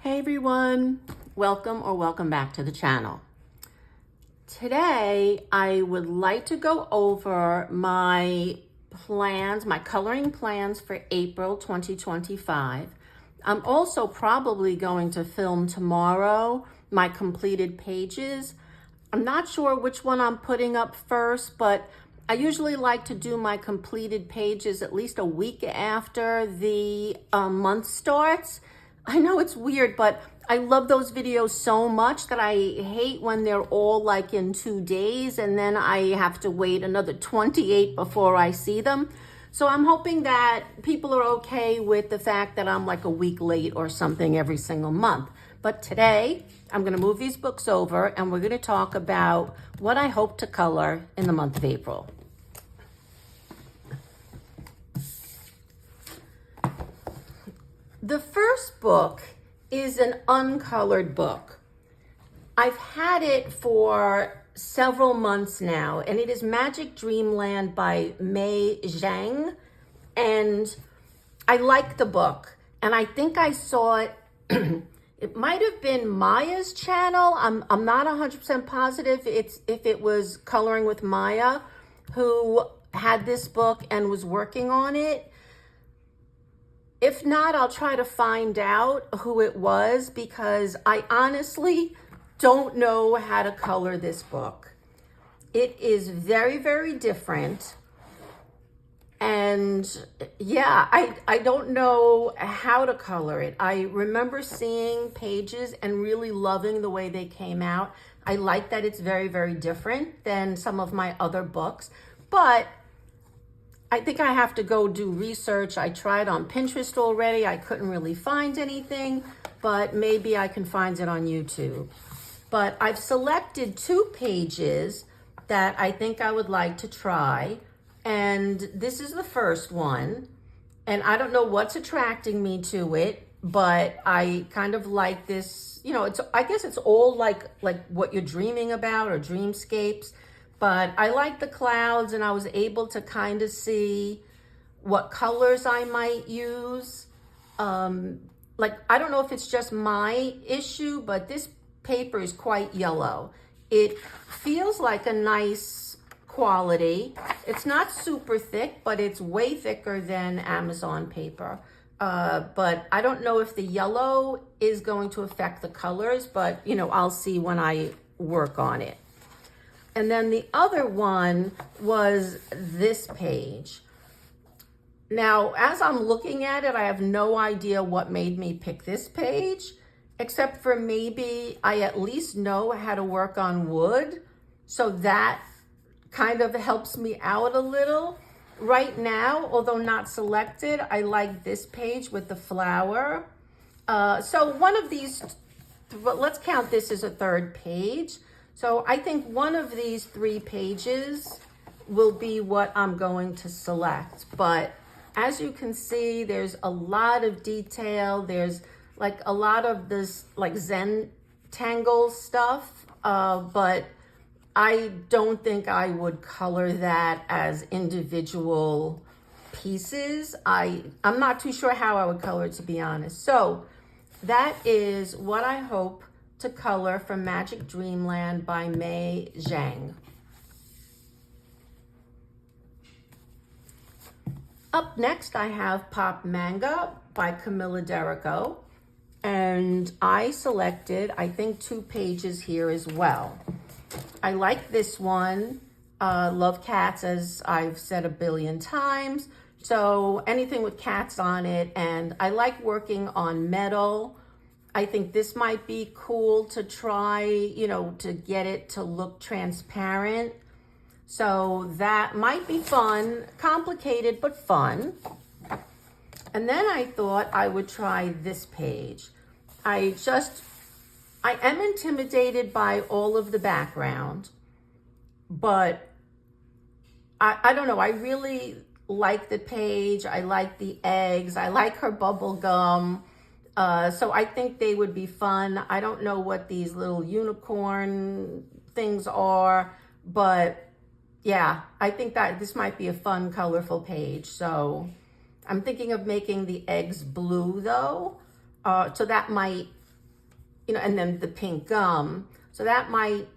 Hey everyone, welcome back to the channel. Today I would like to go over my plans, my coloring plans for April 2025. I'm also probably going to film tomorrow my completed pages. I'm not sure which one I'm putting up first, but I usually like to do my completed pages at least a week after the month starts. I know it's weird, but I love those videos so much that I hate when they're all like in 2 days and then I have to wait another 28 before I see them. So I'm hoping that people are okay with the fact that I'm like a week late or something every single month. But today I'm going to move these books over and we're going to talk about what I hope to color in the month of April. The first book is an uncolored book. I've had it for several months now, and it is Magic Dreamland by Mei Zhang. And I like the book, and I think I saw it, it might have been Maya's channel. I'm not 100% positive if it was Coloring with Maya who had this book and was working on it. If not, I'll try to find out who it was because I honestly don't know how to color this book. It is very, very different. And yeah, I don't know how to color it. I remember seeing pages and really loving the way they came out. I like that it's very, very different than some of my other books, but I think I have to go do research. I tried on Pinterest already. I couldn't really find anything, but maybe I can find it on YouTube. But I've selected 2 pages that I think I would like to try. And this is the first one. And I don't know what's attracting me to it, but I kind of like this, you know, I guess it's all like what you're dreaming about or dreamscapes. But I like the clouds and I was able to kind of see what colors I might use. Like, I don't know if it's just my issue, but this paper is quite yellow. It feels like a nice quality. It's not super thick, but it's way thicker than Amazon paper. But I don't know if the yellow is going to affect the colors, but you know, I'll see when I work on it. And then the other one was this page. Now, as I'm looking at it, I have no idea what made me pick this page, except for maybe I at least know how to work on wood. So that kind of helps me out a little. Right now, although not selected, I like this page with the flower. So one of these, let's count this as a third page. So I think one of these 3 pages will be what I'm going to select. But as you can see, there's a lot of detail. There's like a lot of this like Zentangle stuff, but I don't think I would color that as individual pieces. I'm not too sure how I would color it, to be honest. So that is what I hope to color from Magic Dreamland by Mei Zhang. Up next, I have Pop Manga by Camilla Derrico. And I selected, I think, 2 pages here as well. I like this one. Love cats, as I've said a billion times. So anything with cats on it. And I like working on metal. I think this might be cool to try, you know, to get it to look transparent. So that might be fun, complicated, but fun. And then I thought I would try this page. I am intimidated by all of the background, but I don't know. I really like the page. I like the eggs. I like her bubble gum. So I think they would be fun. I don't know what these little unicorn things are, but yeah, I think that this might be a fun, colorful page. So I'm thinking of making the eggs blue though. So that might and then the pink gum. So that might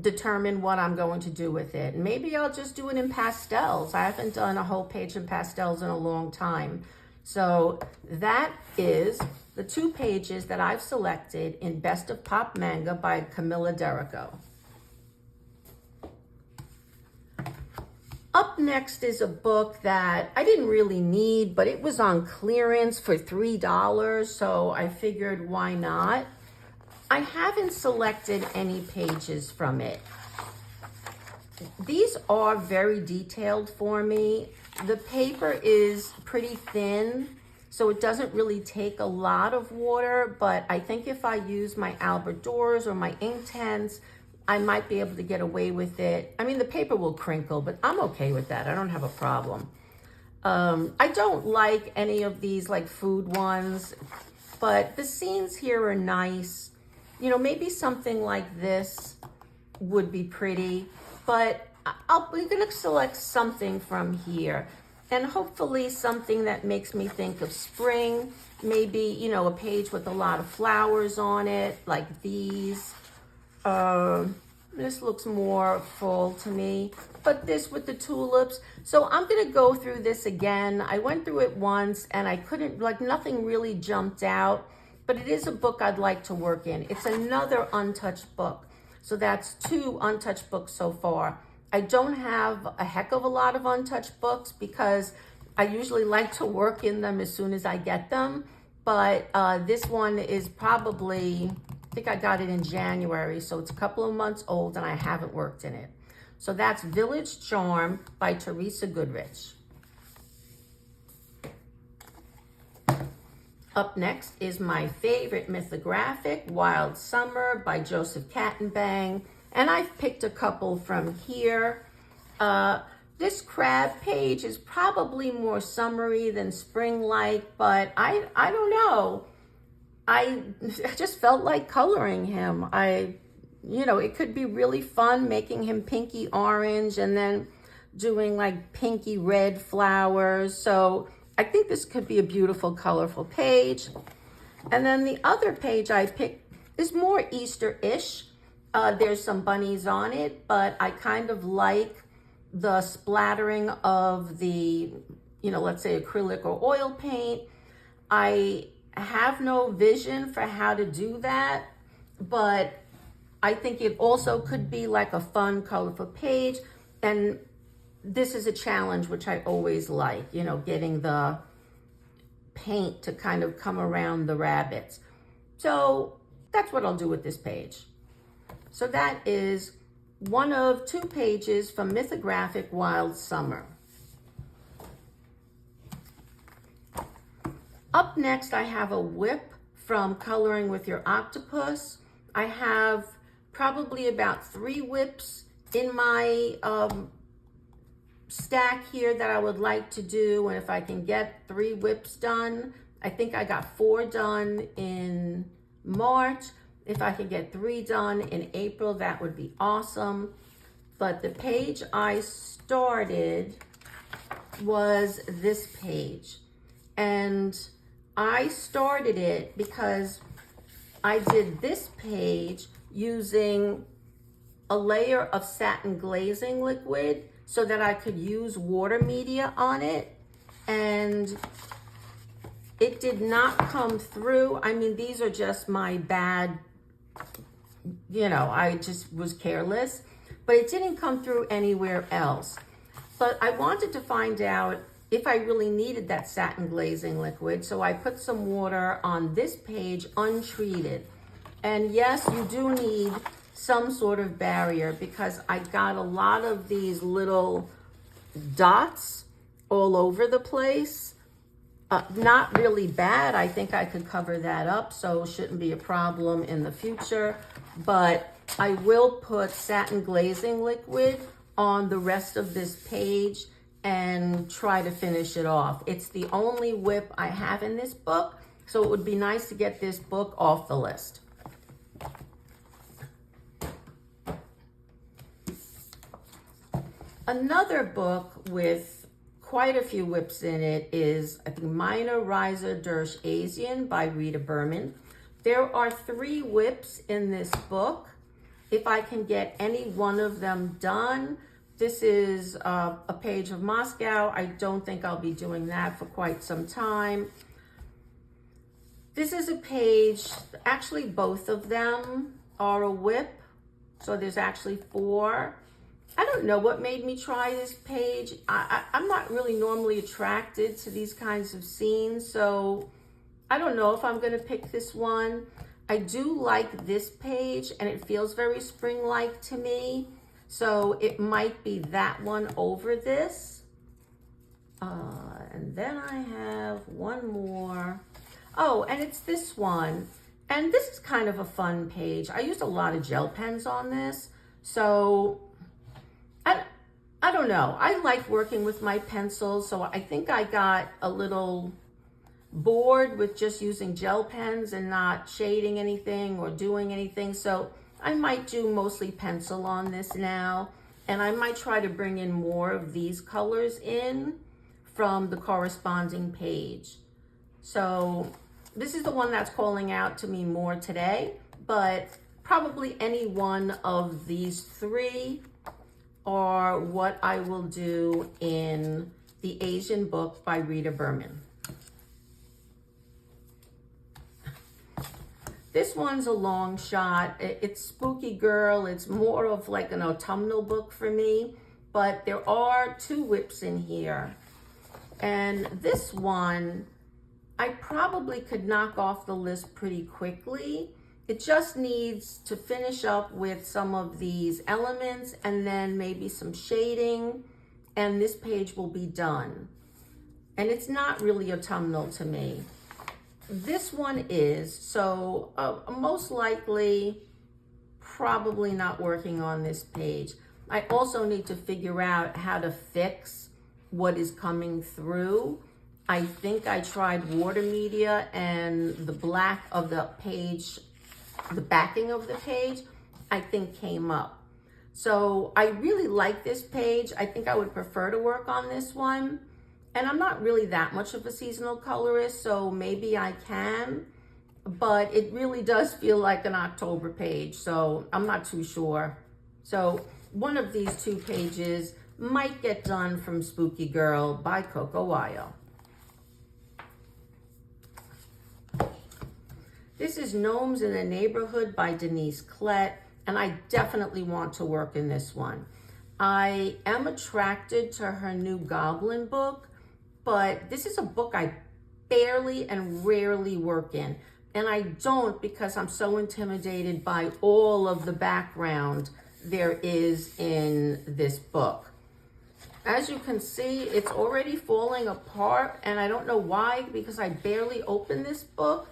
determine what I'm going to do with it. Maybe I'll just do it in pastels. I haven't done a whole page in pastels in a long time. So that is the 2 pages that I've selected in Best of Pop Manga by Camilla Derico. Up next is a book that I didn't really need, but it was on clearance for $3, so I figured why not. I haven't selected any pages from it. These are very detailed for me. The paper is pretty thin, so it doesn't really take a lot of water, but I think if I use my Alberdores or my Inktense, I might be able to get away with it. I mean, the paper will crinkle, but I'm okay with that. I don't have a problem. I don't like any of these like food ones, but the scenes here are nice. Maybe something like this would be pretty, but we're gonna select something from here, and hopefully something that makes me think of spring. Maybe, a page with a lot of flowers on it, like these. This looks more full to me, but this with the tulips. So I'm gonna go through this again. I went through it once and I couldn't, nothing really jumped out. But it is a book I'd like to work in. It's another untouched book. So that's 2 untouched books so far. I don't have a heck of a lot of untouched books because I usually like to work in them as soon as I get them. But this one is probably, I think I got it in January, so it's a couple of months old and I haven't worked in it. So that's Village Charm by Teresa Goodrich. Up next is my favorite mythographic, Wild Summer by Joseph Kattenbang. And I've picked a couple from here. This crab page is probably more summery than spring-like, but I don't know. I just felt like coloring him. It could be really fun making him pinky orange and then doing like pinky red flowers. So I think this could be a beautiful, colorful page. And then the other page I picked is more Easter-ish. There's some bunnies on it, but I kind of like the splattering of the, let's say acrylic or oil paint. I have no vision for how to do that, but I think it also could be like a fun, colorful page. And this is a challenge, which I always like, getting the paint to kind of come around the rabbits. So that's what I'll do with this page. So that is one of 2 pages from Mythographic Wild Summer. Up next, I have a whip from Coloring with Your Octopus. I have probably about 3 whips in my stack here that I would like to do, and if I can get 3 whips done, I think I got 4 done in March. If I could get 3 done in April, that would be awesome. But the page I started was this page, and I started it because I did this page using a layer of satin glazing liquid so that I could use water media on it, and it did not come through. I mean, these are just my bad, I just was careless, but it didn't come through anywhere else. But I wanted to find out if I really needed that satin glazing liquid, so I put some water on this page untreated. And yes, you do need some sort of barrier because I got a lot of these little dots all over the place. Not really bad. I think I could cover that up, so it shouldn't be a problem in the future. But I will put satin glazing liquid on the rest of this page and try to finish it off. It's the only whip I have in this book, so it would be nice to get this book off the list. Another book with quite a few whips in it is, I think, Meine Reise durch Asien by Rita Berman. There are 3 whips in this book. If I can get any one of them done, this is a page of Moscow. I don't think I'll be doing that for quite some time. This is a page, actually both of them are a whip. So there's actually 4. I don't know what made me try this page. I'm not really normally attracted to these kinds of scenes, so I don't know if I'm gonna pick this one. I do like this page and it feels very spring-like to me, so it might be that one over this. And then I have one more. Oh, and it's this one. And this is kind of a fun page. I used a lot of gel pens on this, so I don't know. I like working with my pencils, so I think I got a little bored with just using gel pens and not shading anything or doing anything. So I might do mostly pencil on this now, and I might try to bring in more of these colors in from the corresponding page. So this is the one that's calling out to me more today, but probably any one of these 3 are what I will do in the Asian book by Rita Berman. This one's a long shot. It's Spooky Girl. It's more of like an autumnal book for me, but there are 2 whips in here. And this one, I probably could knock off the list pretty quickly. It just needs to finish up with some of these elements and then maybe some shading, and this page will be done. And it's not really autumnal to me. This one is, so most likely probably not working on this page. I also need to figure out how to fix what is coming through. I think I tried water media and the black of the page, the backing of the page, I think came up. So I really like this page. I think I would prefer to work on this one. And I'm not really that much of a seasonal colorist, so maybe I can, but it really does feel like an October page, so I'm not too sure. So one of these 2 pages might get done from Spooky Girl by Coco Wyo. This is Gnomes in the Neighborhood by Denise Klett, and I definitely want to work in this one. I am attracted to her new Goblin book, but this is a book I barely and rarely work in. And I don't because I'm so intimidated by all of the background there is in this book. As you can see, it's already falling apart, and I don't know why, because I barely opened this book,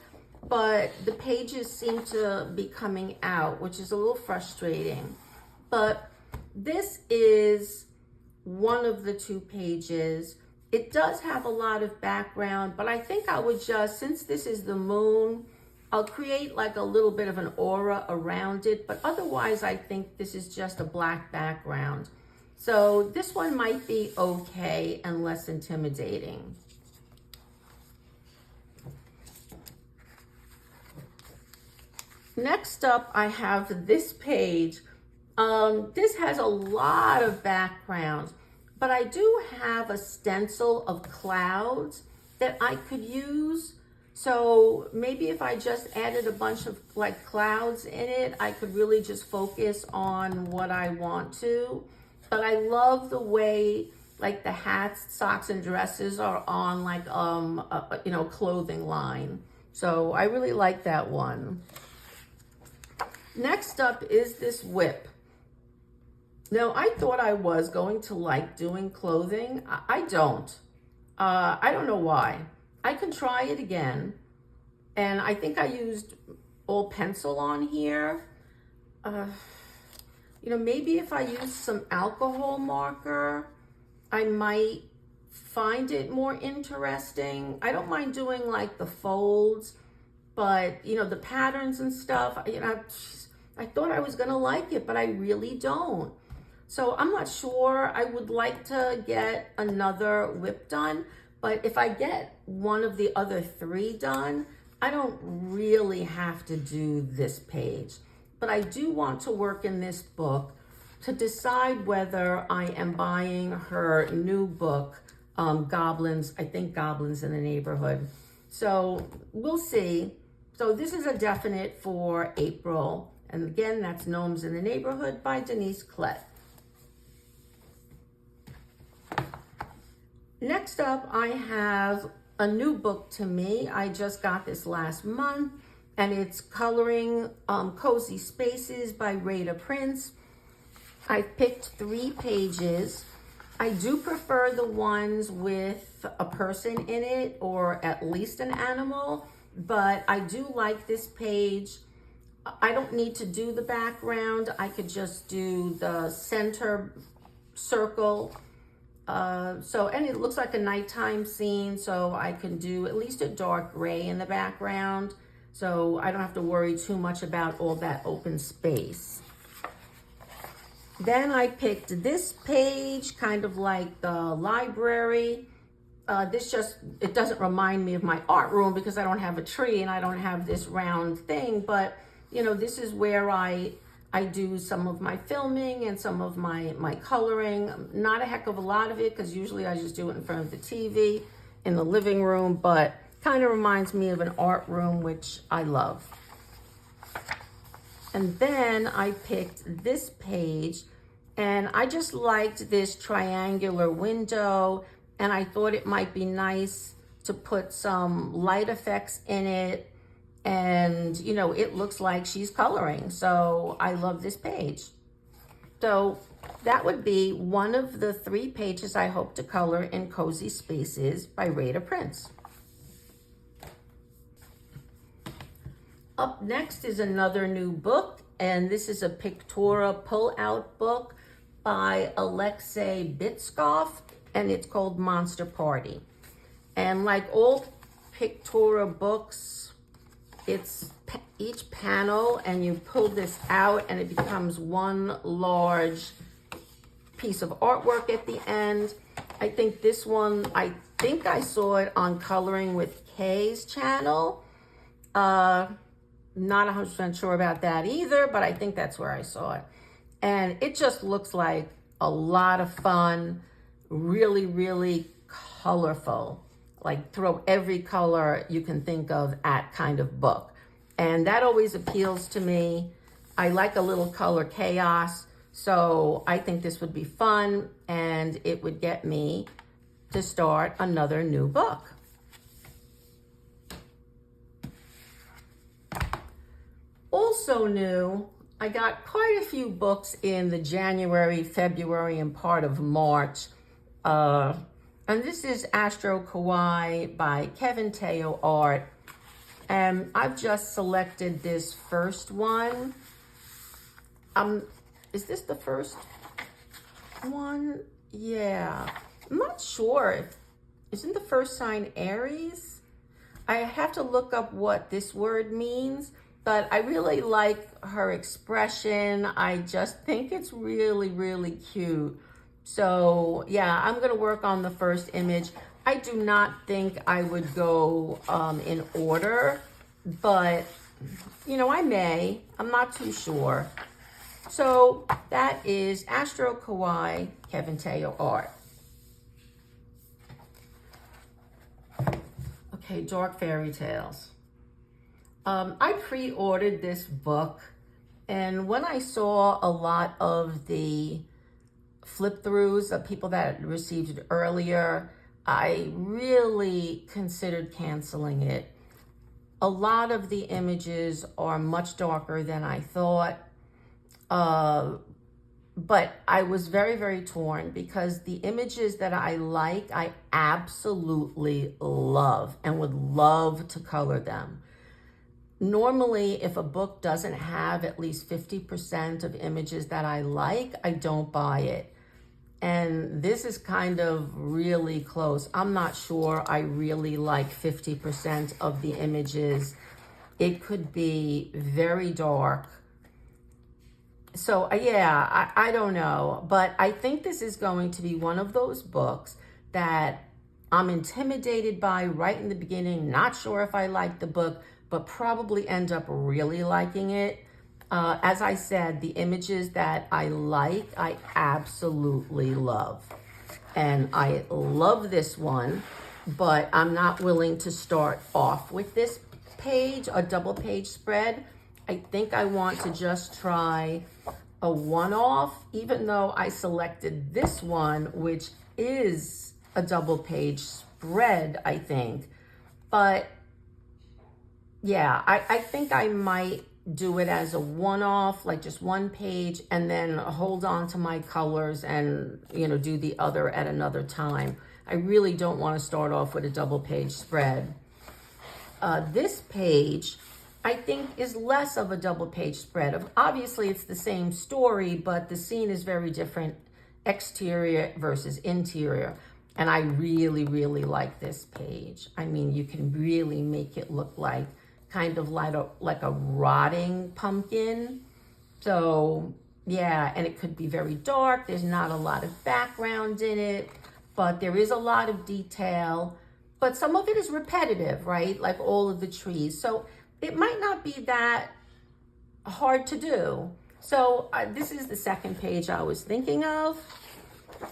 but the pages seem to be coming out, which is a little frustrating. But this is one of the 2 pages. It does have a lot of background, but I think I would just, since this is the moon, I'll create like a little bit of an aura around it, but otherwise I think this is just a black background. So this one might be okay and less intimidating. Next up, I have this page. This has a lot of background, but I do have a stencil of clouds that I could use. So maybe if I just added a bunch of like clouds in it, I could really just focus on what I want to. But I love the way like the hats, socks, and dresses are on like a clothing line. So I really like that one. Next up is this whip. Now, I thought I was going to like doing clothing. I don't. I don't know why. I can try it again. And I think I used all pencil on here. Maybe if I use some alcohol marker, I might find it more interesting. I don't mind doing like the folds, but the patterns and stuff, I thought I was gonna like it, but I really don't. So I'm not sure. I would like to get another whip done, but if I get one of the other 3 done, I don't really have to do this page, but I do want to work in this book to decide whether I am buying her new book, Goblins, I think Goblins in the Neighborhood. So we'll see. So this is a definite for April. And again, that's Gnomes in the Neighborhood by Denise Klett. Next up, I have a new book to me. I just got this last month, and it's Coloring Cozy Spaces by Rita Berman. I picked 3 pages. I do prefer the ones with a person in it, or at least an animal, but I do like this page. I don't need to do the background. I could just do the center circle. And it looks like a nighttime scene, so I can do at least a dark gray in the background, so I don't have to worry too much about all that open space. Then I picked this page, kind of like the library. It doesn't remind me of my art room because I don't have a tree and I don't have this round thing, but this is where I do some of my filming and some of my coloring. Not a heck of a lot of it, because usually I just do it in front of the TV in the living room, but kind of reminds me of an art room, which I love. And then I picked this page, and I just liked this triangular window, and I thought it might be nice to put some light effects in it. And, it looks like she's coloring. So I love this page. So that would be one of the 3 pages I hope to color in Cozy Spaces by Rita Berman. Up next is another new book, and this is a Pictura pull-out book by Alexei Bitskov, and it's called Monster Party. And like all Pictura books, it's each panel, and you pull this out and it becomes one large piece of artwork at the end. I think this one, I saw it on Coloring with Kay's channel. Not 100% sure about that either, but I think that's where I saw it. And it just looks like a lot of fun, really, really colorful. Like throw every color you can think of at kind of book. And that always appeals to me. I like a little color chaos. So I think this would be fun, and it would get me to start another new book. Also new, I got quite a few books in the January, February, and part of March. And this is Astro Kawaii by Kevin Teo Art. And I've just selected this first one. Is this the first one? Yeah. I'm not sure. Isn't the first sign Aries? I have to look up what this word means, but I really like her expression. I just think it's really, really cute. So yeah, I'm gonna work on the first image. I do not think I would go in order, but I may. I'm not too sure. So that is Astro Kawaii, Kevin Teo Art. Okay, Dark Fairy Tales. I pre-ordered this book, and when I saw a lot of the flip-throughs of people that received it earlier, I really considered canceling it. A lot of the images are much darker than I thought, but I was very, very torn because the images that I like, I absolutely love and would love to color them. Normally, if a book doesn't have at least 50% of images that I like, I don't buy it. And this is kind of really close. I'm not sure I really like 50% of the images. It could be very dark. So yeah, I don't know. But I think this is going to be one of those books that I'm intimidated by right in the beginning, not sure if I like the book, but probably end up really liking it. As I said, the images that I like, I absolutely love. And I love this one, but I'm not willing to start off with this page, a double page spread. I think I want to just try a one-off, even though I selected this one, which is a double page spread, I think. But yeah, I think I might do it as a one-off, like just one page, and then hold on to my colors and, you know, do the other at another time. I really don't want to start off with a double page spread. This page, I think, is less of a double page spread. Obviously, it's the same story, but the scene is very different, exterior versus interior. And I really, really like this page. I mean, you can really make it look like kind of like a rotting pumpkin. So yeah, and it could be very dark. There's not a lot of background in it, but there is a lot of detail. But some of it is repetitive, right? Like all of the trees. So it might not be that hard to do. So this is the second page I was thinking of.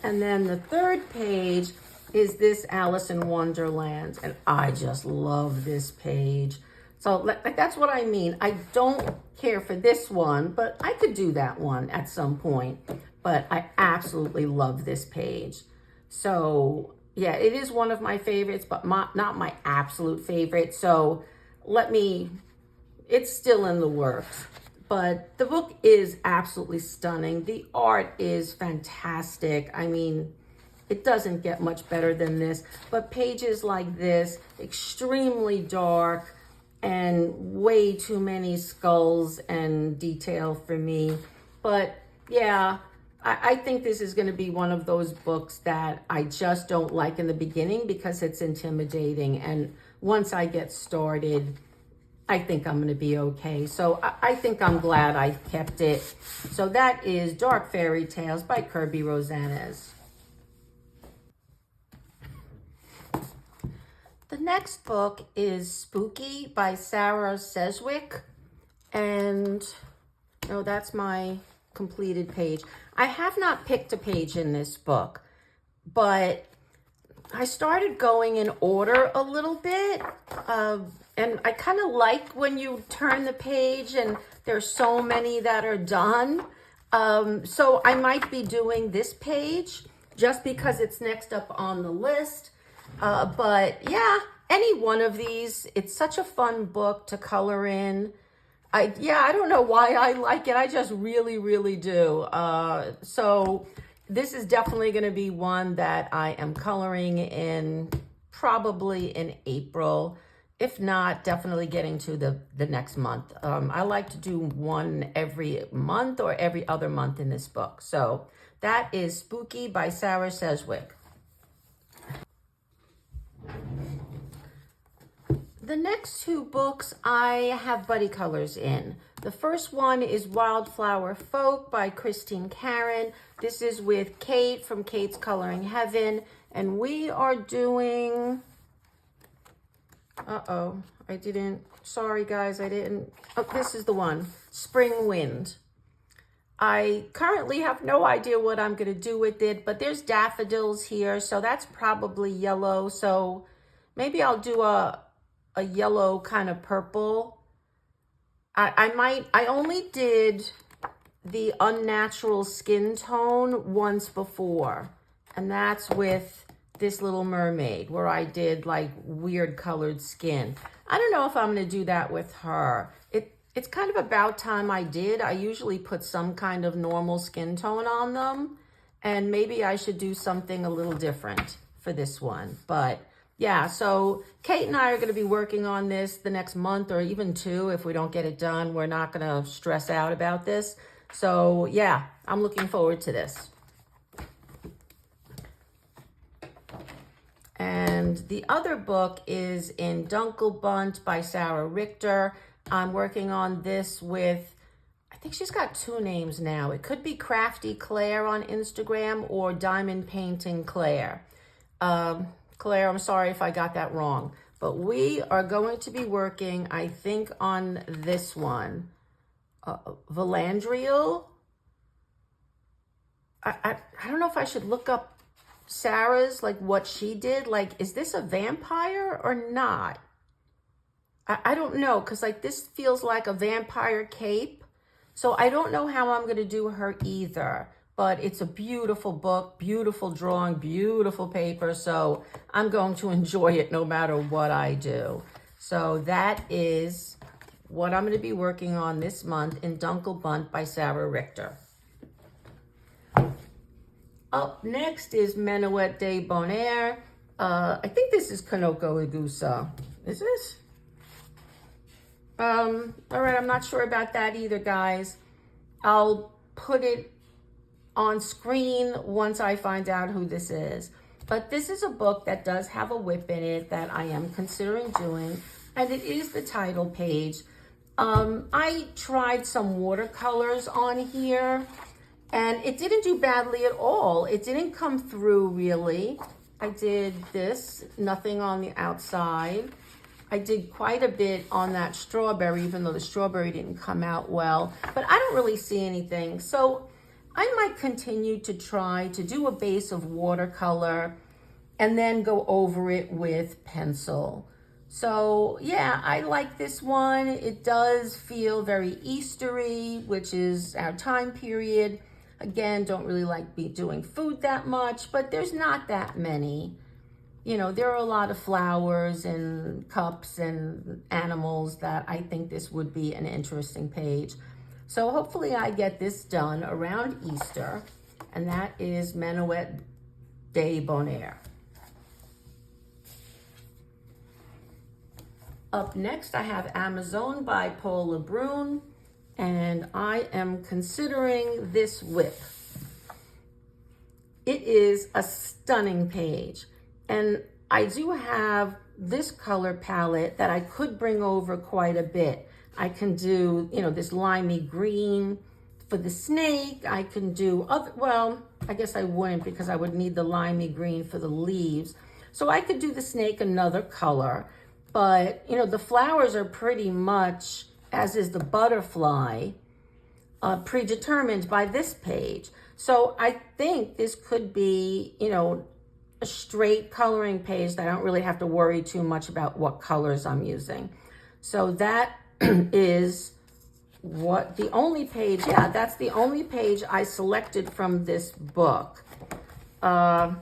And then the third page is this Alice in Wonderland. And I just love this page. So like, that's what I mean. I don't care for this one, but I could do that one at some point. But I absolutely love this page. So yeah, it is one of my favorites, but not my absolute favorite. So it's still in the works. But the book is absolutely stunning. The art is fantastic. I mean, it doesn't get much better than this. But pages like this, extremely dark and way too many skulls and detail for me. But yeah, I think this is going to be one of those books that I just don't like in the beginning because it's intimidating. And once I get started, I think I'm going to be okay. So I think I'm glad I kept it. So that is Dark Fairy Tales by Kirby Rosanes. The next book is Spooky by Sarah Sedgwick. And no, that's my completed page. I have not picked a page in this book, but I started going in order a little bit. And I kind of like when you turn the page and there's so many that are done. So I might be doing this page just because it's next up on the list. But yeah, any one of these, it's such a fun book to color in. I don't know why I like it. I just really, really do. So this is definitely going to be one that I am coloring in probably in April. If not, definitely getting to the next month. I like to do one every month or every other month in this book. So that is Spooky by Sarah Sedgwick. The next two books I have buddy colors in. The first one is Wildflower Folk by Christine Karen. This is with Kate from Kate's Coloring Heaven. And we are doing... Sorry guys, I didn't... Oh, this is the one. Spring Wind. I currently have no idea what I'm going to do with it, but there's daffodils here, so that's probably yellow. So maybe I'll do a yellow kind of purple. I only did the unnatural skin tone once before, and that's with this Little Mermaid where I did like weird colored skin. I don't know if I'm going to do that with her. It's kind of about time I did. I usually put some kind of normal skin tone on them, and maybe I should do something a little different for this one. But yeah, so Kate and I are going to be working on this the next month or even two. If we don't get it done, we're not going to stress out about this. So yeah, I'm looking forward to this. And the other book is in Dunkelbunt by Sarah Richter. I'm working on this with, I think she's got two names now. It could be Crafty Claire on Instagram or Diamond Painting Claire. Claire, I'm sorry if I got that wrong. But we are going to be working, I think, on this one. Valandriel. I don't know if I should look up Sarah's, like what she did. Like, is this a vampire or not? I don't know, because like this feels like a vampire cape. So I don't know how I'm going to do her either. But it's a beautiful book, beautiful drawing, beautiful paper. So I'm going to enjoy it no matter what I do. So that is what I'm going to be working on this month in Dunkelbunt by Sarah Richter. Up next is Menowette Day Bonaire. I think this is Kanoko Igusa. Is this? All right, I'm not sure about that either, guys. I'll put it on screen once I find out who this is. But this is a book that does have a whip in it that I am considering doing, and it is the title page. I tried some watercolors on here, and it didn't do badly at all. It didn't come through really. I did this, nothing on the outside. I did quite a bit on that strawberry, even though the strawberry didn't come out well, but I don't really see anything. So I might continue to try to do a base of watercolor and then go over it with pencil. So yeah, I like this one. It does feel very Eastery, which is our time period. Again, don't really like doing food that much, but there's not that many. You know, there are a lot of flowers and cups and animals that I think this would be an interesting page. So hopefully I get this done around Easter, and that is Menowette Day Bonaire. Up next, I have Amazon by Paul Lebrun, and I am considering this whip. It is a stunning page. And I do have this color palette that I could bring over quite a bit. I can do, you know, this limey green for the snake. I can do other, well, I guess I wouldn't because I would need the limey green for the leaves. So I could do the snake another color, but you know, the flowers are pretty much, as is the butterfly, predetermined by this page. So I think this could be, you know, a straight coloring page that I don't really have to worry too much about what colors I'm using. So that is what the only page, yeah, that's the only page I selected from this book. Yeah,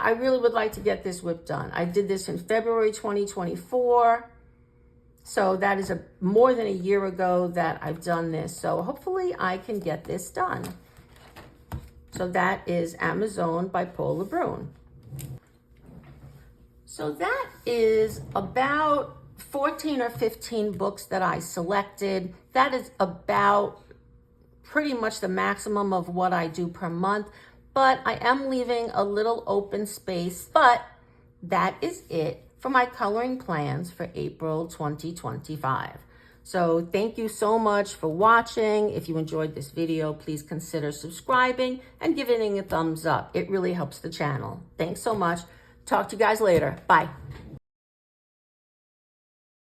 I really would like to get this whip done. I did this in February 2024. So that is more than a year ago that I've done this. So hopefully I can get this done. So that is Amazon by Paul Lebrun. So that is about 14 or 15 books that I selected. That is about pretty much the maximum of what I do per month, but I am leaving a little open space. But that is it for my coloring plans for April 2025. So thank you so much for watching. If you enjoyed this video, please consider subscribing and giving it a thumbs up. It really helps the channel. Thanks so much. Talk to you guys later. Bye.